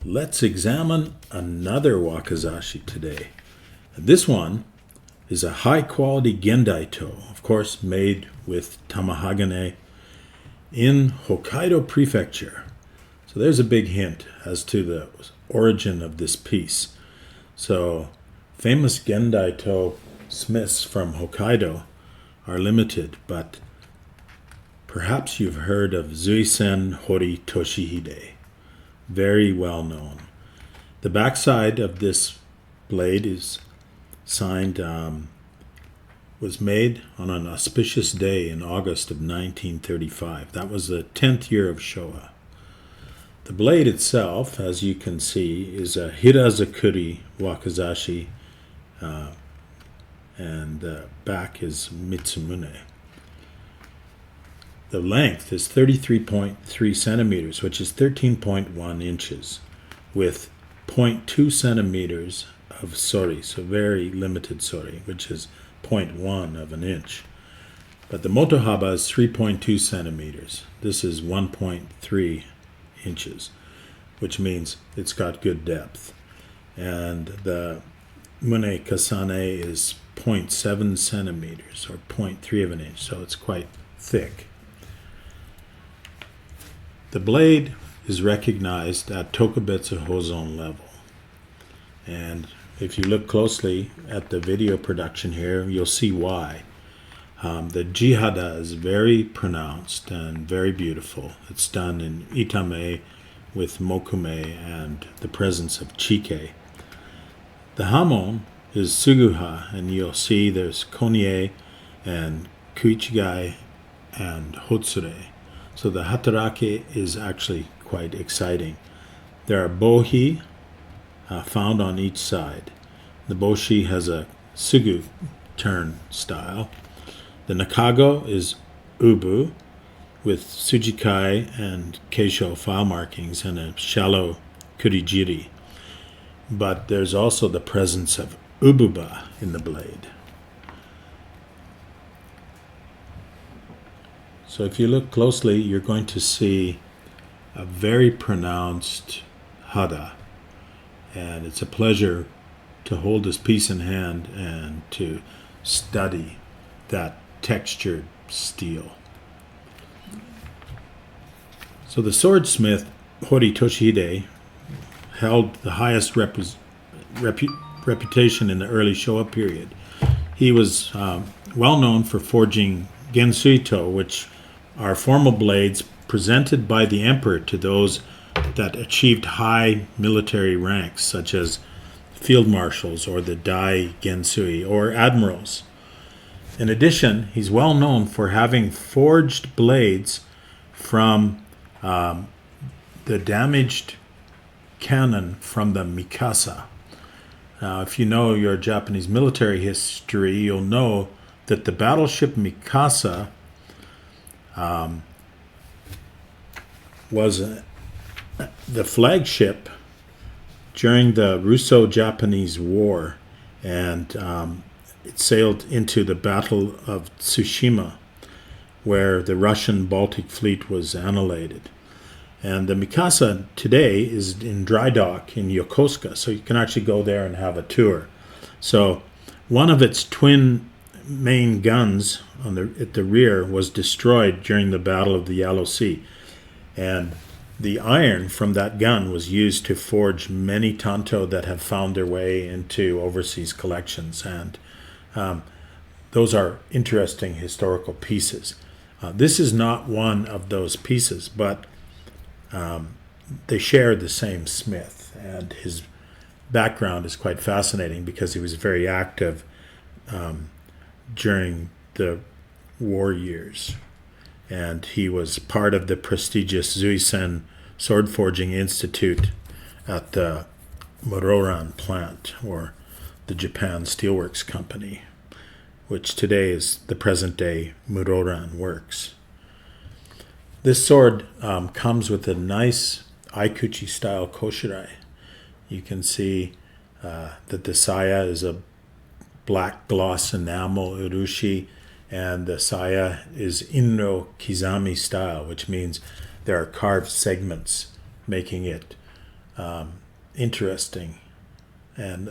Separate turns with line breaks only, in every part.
Let's examine another wakizashi today. This one is a high-quality gendaito, of course made with tamahagane in Hokkaido Prefecture. So there's a big hint as to the origin of this piece. So famous gendaito smiths from Hokkaido are limited, but perhaps you've heard of Zuisen Horii Toshihide. Very well known. The backside of this blade is signed, was made on an auspicious day in August of 1935. That was the 10th year of Showa. The blade itself, as you can see, is a hirazakuri wakizashi, and the back is Mitsumune. The length is 33.3 centimeters, which is 13.1 inches, with 0.2 centimeters of sori, so very limited sori, which is 0.1 of an inch. But the motohaba is 3.2 centimeters. This is 1.3 inches, which means it's got good depth. And the mune kasane is 0.7 centimeters, or 0.3 of an inch, so it's quite thick. The blade is recognized at Tokubetsu Hozon level. And if you look closely at the video production here, you'll see why. The jihada is very pronounced and very beautiful. It's done in itame with mokume and the presence of chike. The hamon is suguha, and you'll see there's konye and kuichigai and hotsure. So the hatarake is actually quite exciting. There are bohi found on each side. The boshi has a sugu turn style. The nakago is ubu with sujikai and keisho file markings and a shallow kurijiri. But there's also the presence of ububa in the blade. So if you look closely, you're going to see a very pronounced hada. And it's a pleasure to hold this piece in hand and to study that textured steel. So the swordsmith Horii Toshihide held the highest reputation in the early Showa period. He was well known for forging gensuito, which are formal blades presented by the emperor to those that achieved high military ranks, such as field marshals or the dai gensui or admirals. In addition, he's well known for having forged blades from the damaged cannon from the Mikasa. Now, if you know your Japanese military history, you'll know that the battleship Mikasa was the flagship during the Russo-Japanese War, and it sailed into the Battle of Tsushima, where the Russian Baltic Fleet was annihilated. And the Mikasa today is in dry dock in Yokosuka, so you can actually go there and have a tour. So one of its twin main guns at the rear was destroyed during the Battle of the Yellow Sea, and the iron from that gun was used to forge many tanto that have found their way into overseas collections, and those are interesting historical pieces. This is not one of those pieces, but they share the same smith, and his background is quite fascinating because he was very active during the war years, and he was part of the prestigious Zuisen Sword Forging Institute at the Muroran plant, or the Japan Steelworks Company, which today is the present-day Muroran Works. This sword comes with a nice Aikuchi-style koshirai. You can see that the saya is a black gloss enamel urushi, and the saya is Inro Kizami style, which means there are carved segments, making it interesting and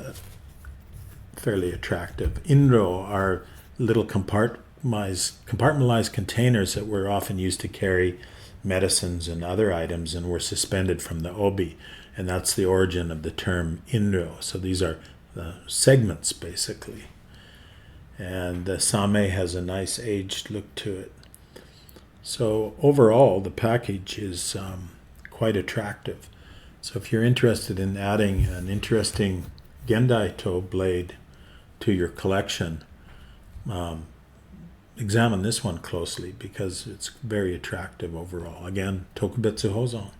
fairly attractive. Inro are little compartmentalized containers that were often used to carry medicines and other items and were suspended from the obi, and that's the origin of the term inro. So these are the segments basically, and the same has a nice aged look to it. So overall the package is quite attractive. So if you're interested in adding an interesting Gendaito blade to your collection, examine this one closely because it's very attractive overall. Again, Tokubetsu Hozon.